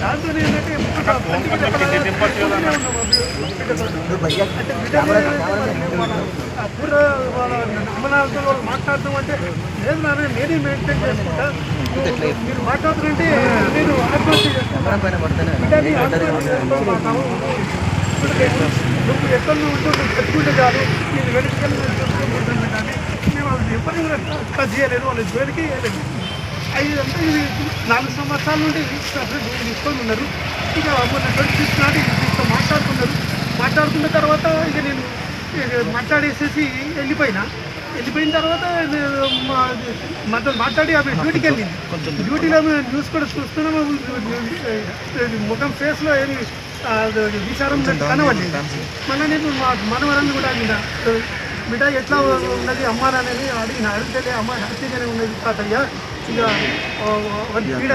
దాంతో ఏంటంటే అప్పుడు వాళ్ళ అమ్మనాలతో వాళ్ళు మాట్లాడతాం అంటే లేదు నాన్న నేనే మెయింటైన్ చేసుకుంటా, మీరు మాట్లాడుతుంటే నేను ఆత్మహత్య చేస్తాను, నువ్వు ఎక్కడ ఉంటూ నువ్వు పెట్టుకుంటే చాలు, నేను వెనుకలు చూసుకుంటుంటాను కానీ మేము వాళ్ళు ఎవరు టచ్ చేయలేదు, వాళ్ళు జోలికి వేయలేదు. అదంతా ఇది 4 సంవత్సరాల నుండి తీసుకొని ఉన్నారు. ఇక మొన్న 26 నాటి దీంతో మాట్లాడుకున్న తర్వాత ఇక నేను మాట్లాడేసేసి వెళ్ళిపోయిన తర్వాత మాతో మాట్లాడి ఆమె డ్యూటీకి వెళ్ళింది. డ్యూటీలో న్యూస్ కూడా చూస్తున్నాము, ముఖం ఫేస్లో ఏమి విచారం కనవలేదు. మళ్ళీ నేను మా మనవరాన్ని కూడా అడిగిన, బిడ్డ ఎట్లా ఉన్నది అమ్మ అనేది అడిగితే అమ్మ హ్యాపీగానే ఉన్నది తాతయ్య, ఇక పీడ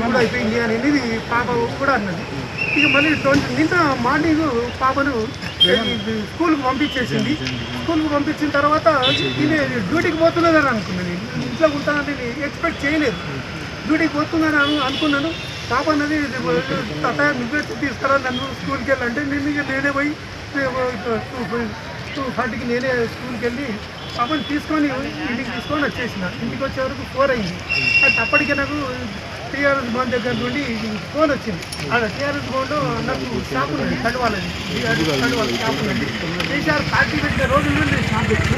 కూడా అయిపోయింది అనేది పాప కూడా అన్నది. ఇక మళ్ళీ నిన్న మార్నింగ్ పాపను స్కూల్కి పంపించేసింది. స్కూల్కి పంపించిన తర్వాత ఈయన డ్యూటీకి పోతున్నదని అనుకున్నాను. నేను ఇంట్లో ఉంటానని ఎక్స్పెక్ట్ చేయలేదు. డ్యూటీకి పోతున్నాను అనుకున్నాను. పాప అన్నది తాతయ్య నువ్వే తీసుకురా నన్ను స్కూల్కి వెళ్ళంటే నేనే పోయి 2:30కి నేనే స్కూల్కి వెళ్ళి పాపని తీసుకొని ఇంటికి తీసుకొని వచ్చేసిన. ఇంటికి వచ్చే వరకు 4 అయింది. అయితే అప్పటికే నాకు టీఆర్ఎస్ భవన్ దగ్గర నుండి ఫోన్ వచ్చింది. అక్కడ టీఆర్ఎస్ భవన్లో నాకు షాపు ఉంది, కడువాలని షాపు ఉంది. కేసీఆర్ పార్టీ పెట్టిన రోజుల నుండి షాప్ పెట్టిన.